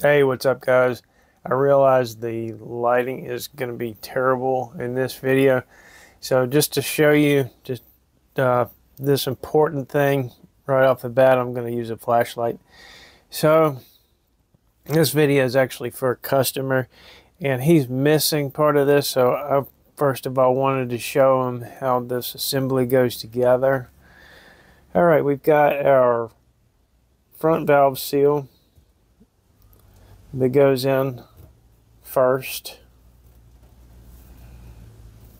Hey, what's up, guys? I realize the lighting is going to be terrible in this video. So just to show you uh, this important thing right off the bat, I'm going to use a flashlight. So this video is actually for a customer, and he's missing part of this. So I first of all wanted to show him how this assembly goes together. All right, we've got our front valve seal that goes in first.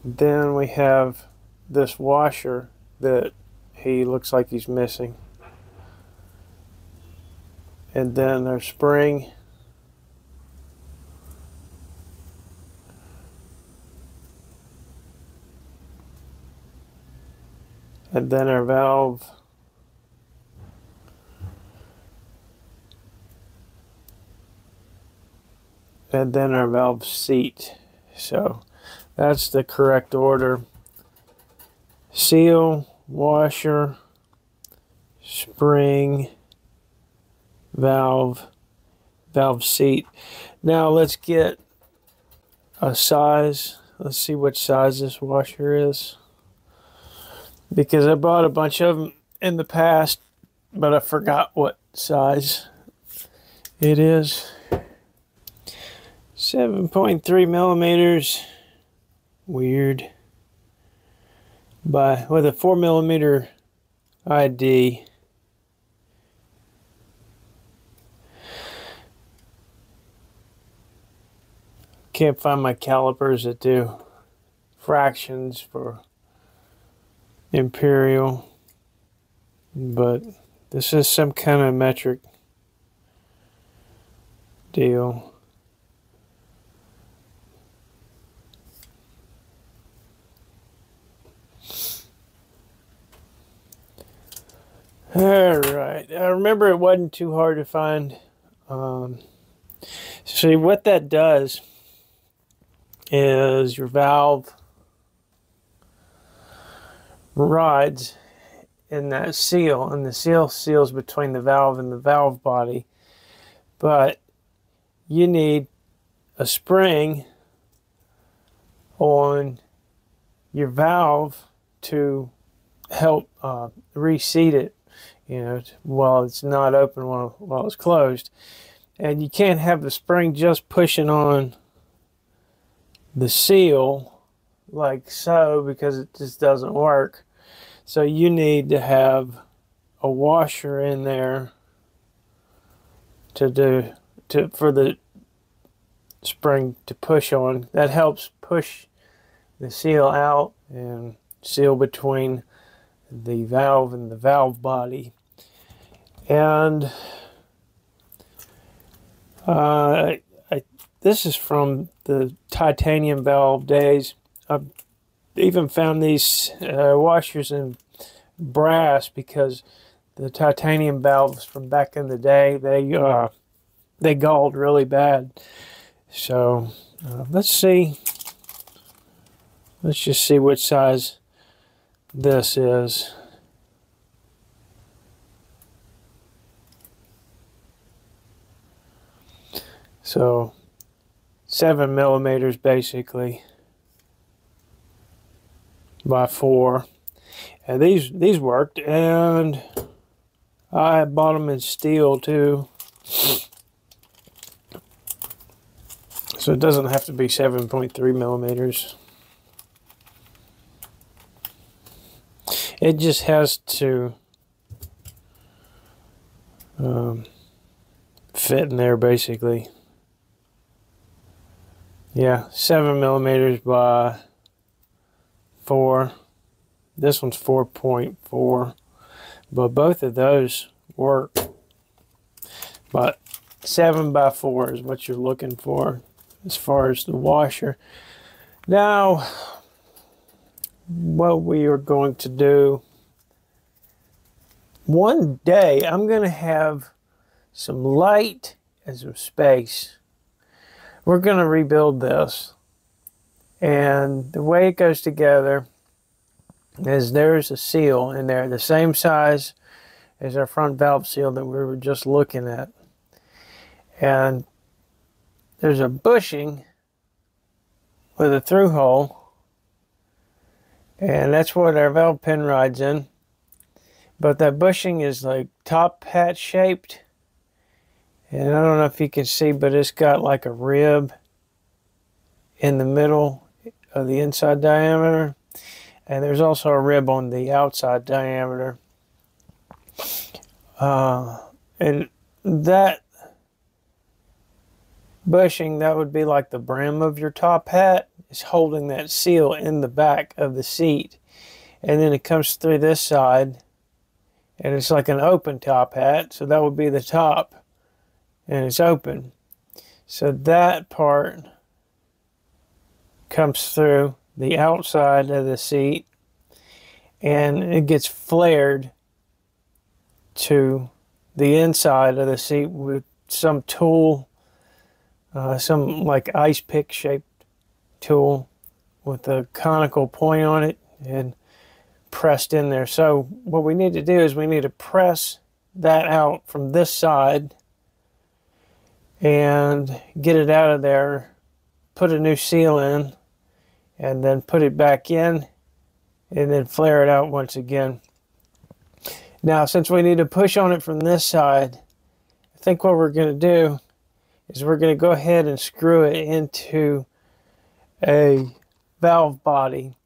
Then we have this washer that he looks like he's missing. And then our spring. And then our valve. And then our valve seat. So that's the correct order. Seal, washer, spring, valve, valve seat. Now let's get a size. Let's see which size this washer is, because I bought a bunch of them in the past, but I forgot what size it is. 7.3 millimeters. Weird. With a 4 millimeter ID. Can't find my calipers that do fractions for imperial, but this is some kind of metric deal. Alright, I remember it wasn't too hard to find. See, what that does is your valve rides in that seal, and the seal seals between the valve and the valve body. But you need a spring on your valve to help reseat it, while it's not open, while it's closed. And you can't have the spring just pushing on the seal like so, because it just doesn't work. So you need to have a washer in there for the spring to push on. That helps push the seal out and seal between the valve and the valve body. And this is from the titanium valve days. I've even found these washers in brass, because the titanium valves from back in the day, they galled really bad. So let's see. Let's just see which size this is. So 7 millimeters basically by 4. And these worked, and I bought them in steel too. So it doesn't have to be 7.3 millimeters. It just has to fit in there basically. Yeah, 7 millimeters by 4. This one's 4.4, but both of those work. But 7 by 4 is what you're looking for as far as the washer. Now, what we are going to do, one day I'm going to have some light and some space. We're going to rebuild this, and the way it goes together is there's a seal in there the same size as our front valve seal that we were just looking at. And there's a bushing with a through hole, and that's what our valve pin rides in. But that bushing is like top hat shaped, and I don't know if you can see, but it's got like a rib in the middle of the inside diameter, and there's also a rib on the outside diameter. And that bushing, that would be like the brim of your top hat, is holding that seal in the back of the seat. And then it comes through this side, and it's like an open top hat, so that would be the top, and it's open. So that part comes through the outside of the seat, and it gets flared to the inside of the seat with some tool, some like ice pick shaped tool with a conical point on it and pressed in there. So what we need to do is we need to press that out from this side and get it out of there, put a new seal in, and then put it back in, and then flare it out once again. Now, since we need to push on it from this side, I think what we're going to do is we're going to go ahead and screw it into a valve body,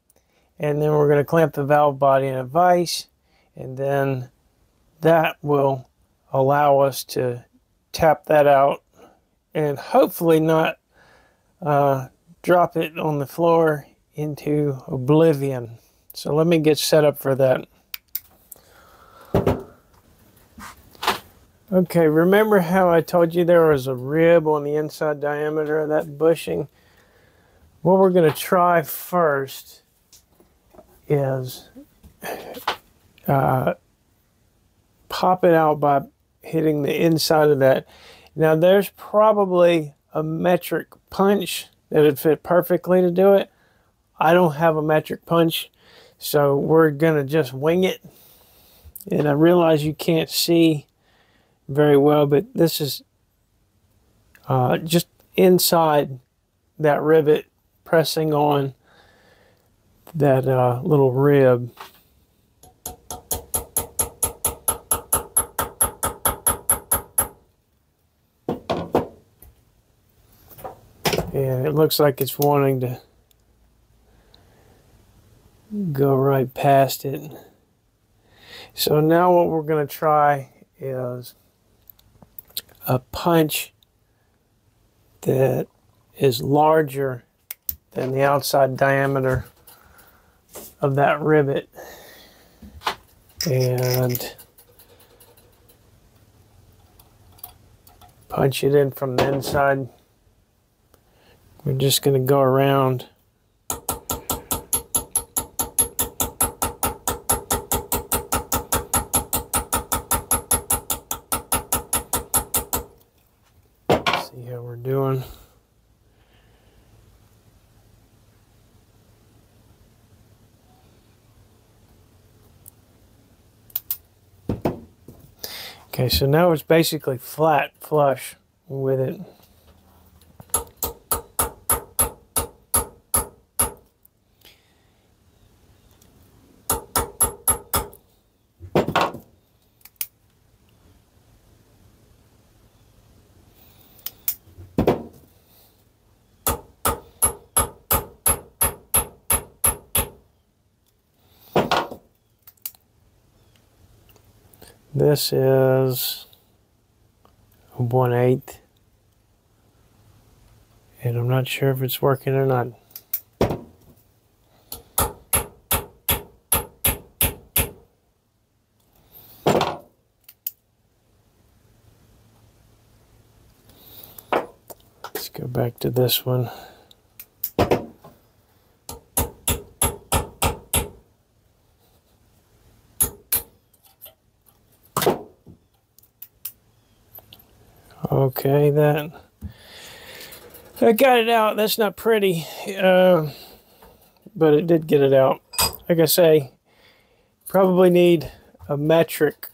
and then we're going to clamp the valve body in a vise, and then that will allow us to tap that out and hopefully not drop it on the floor into oblivion. So let me get set up for that. Okay, remember how I told you there was a rib on the inside diameter of that bushing? What we're going to try first is pop it out by hitting the inside of that. Now there's probably a metric punch that would fit perfectly to do it. I don't have a metric punch, so we're going to just wing it. And I realize you can't see very well, but this is just inside that rivet, pressing on that little rib. And it looks like it's wanting to go right past it. So now what we're going to try is a punch that is larger than the outside diameter of that rivet, and punch it in from the inside. We're just going to go around. See how we're doing. Okay, so now it's basically flat, flush with it. This is a 1/8, and I'm not sure if it's working or not. Let's go back to this one. Okay, that got it out. That's not pretty, but it did get it out. Like I say, probably need a metric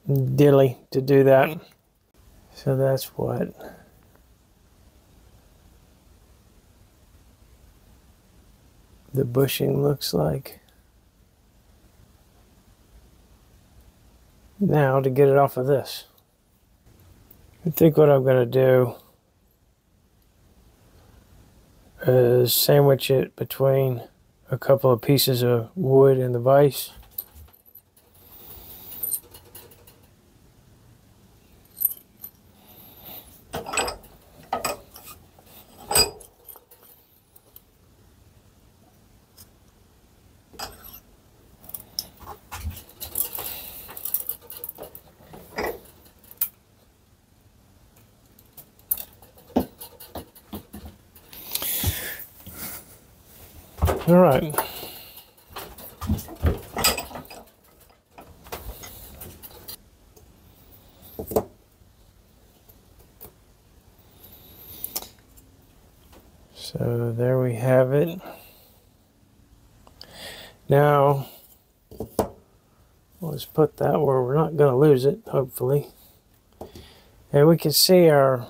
dilly to do that. So that's what the bushing looks like. Now to get it off of this, I think what I'm going to do is sandwich it between a couple of pieces of wood in the vise. All right. So there we have it. Now, let's put that where we're not going to lose it, hopefully. And we can see our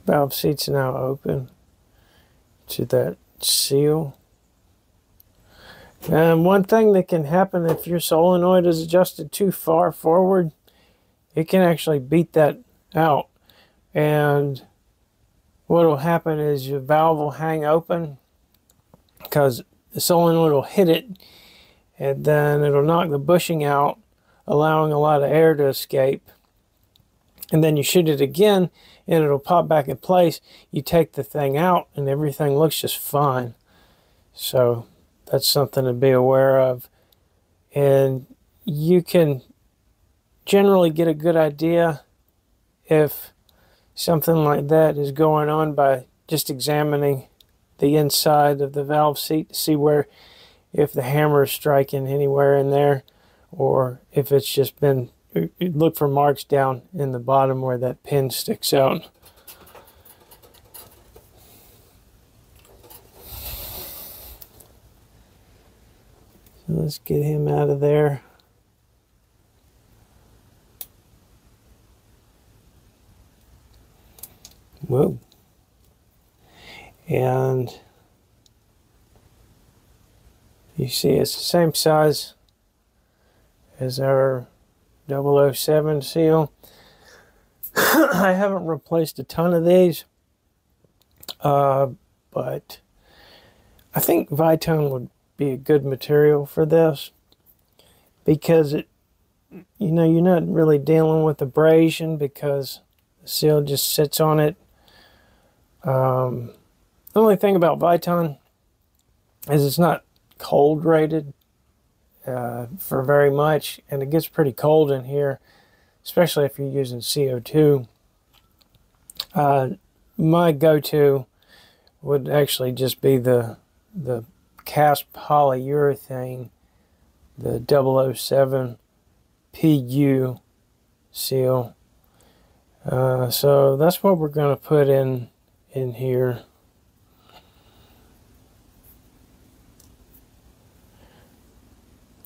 valve seat's now open to that seal. And one thing that can happen if your solenoid is adjusted too far forward, it can actually beat that out. And what will happen is your valve will hang open because the solenoid will hit it, and then it'll knock the bushing out, allowing a lot of air to escape. And then you shoot it again and it'll pop back in place. You take the thing out and everything looks just fine. So that's something to be aware of. And you can generally get a good idea if something like that is going on by just examining the inside of the valve seat to see where, if the hammer is striking anywhere in there, or if it's just been, look for marks down in the bottom where that pin sticks out. So let's get him out of there. Whoa. And you see it's the same size as our 007 seal. I haven't replaced a ton of these, but I think Vitone would be a good material for this because it, you know, you're not really dealing with abrasion because the seal just sits on it. The only thing about Vitone is it's not cold rated for very much, and it gets pretty cold in here, especially if you're using CO2. My go-to would actually just be the cast polyurethane, the 007 PU seal. So that's what we're going to put in here.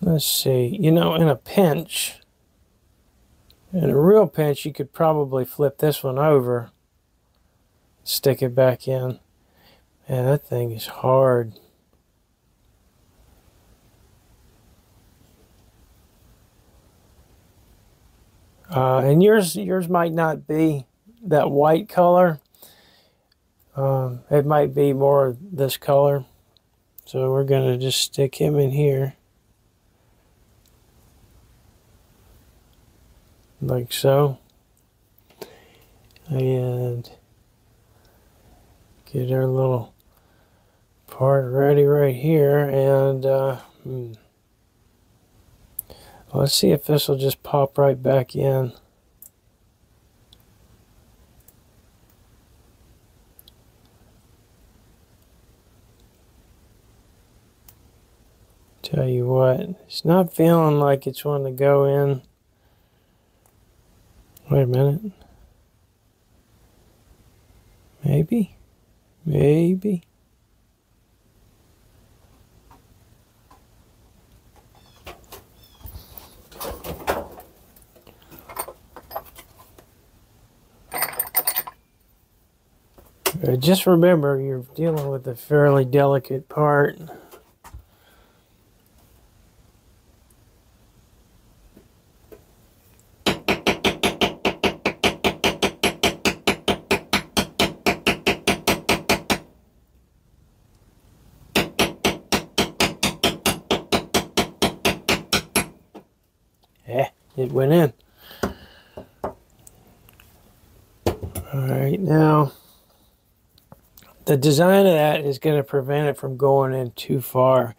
Let's see, you know, in a real pinch, you could probably flip this one over, stick it back in. Man, that thing is hard. And yours might not be that white color. It might be more this color. So we're going to just stick him in here. Like so. And get our little part ready right here. And let's see if this will just pop right back in. Tell you what, it's not feeling like it's wanting to go in. Wait a minute. Maybe. Just remember, you're dealing with a fairly delicate part. Yeah, it went in. Alright, now the design of that is going to prevent it from going in too far.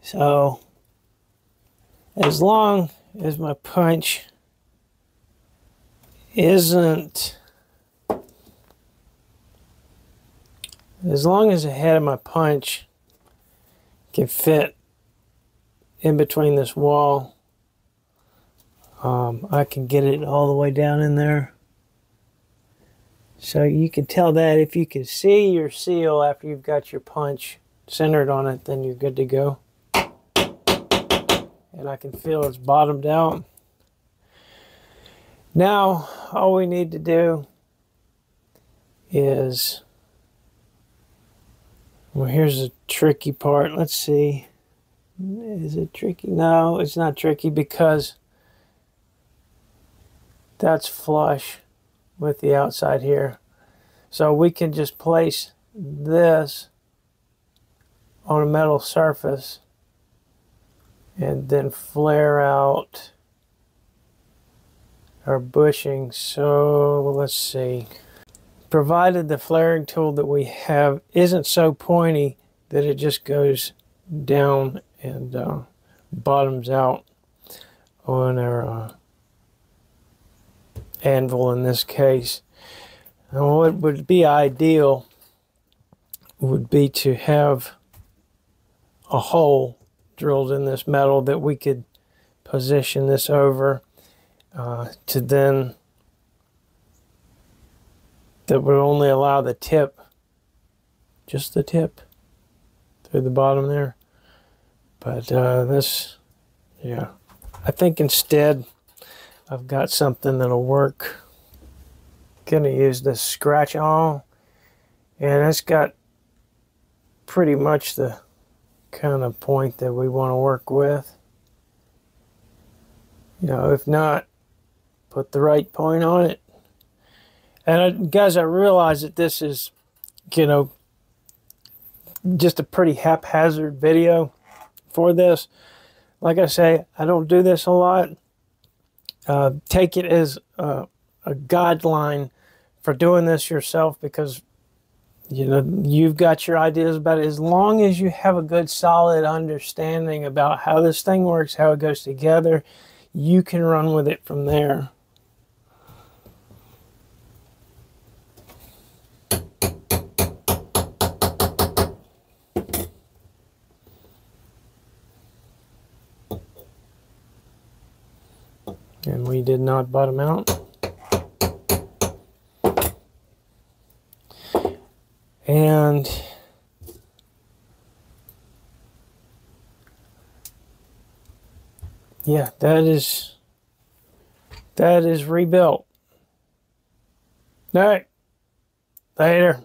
So, as long as my punch isn't, as long as the head of my punch can fit in between this wall, I can get it all the way down in there. So you can tell that if you can see your seal after you've got your punch centered on it, then you're good to go. And I can feel it's bottomed out. Now, all we need to do is, well, here's the tricky part. Let's see. Is it tricky? No, it's not tricky because that's flush with the outside here. So we can just place this on a metal surface and then flare out our bushing. So let's see. Provided the flaring tool that we have isn't so pointy that it just goes down and bottoms out on our anvil in this case. And what would be ideal would be to have a hole drilled in this metal that we could position this over to then, that would only allow the tip, just the tip through the bottom there. But this, yeah, I think instead I've got something that'll work. Gonna use this scratch awl, and it's got pretty much the kind of point that we want to work with. You know, if not, put the right point on it. And guys, I realize that this is, you know, just a pretty haphazard video for this. Like I say, I don't do this a lot. Take it as a guideline for doing this yourself, because you know you've got your ideas about it. As long as you have a good solid understanding about how this thing works, how it goes together, you can run with it from there. And we did not bottom out. And yeah, that is rebuilt. All right, later.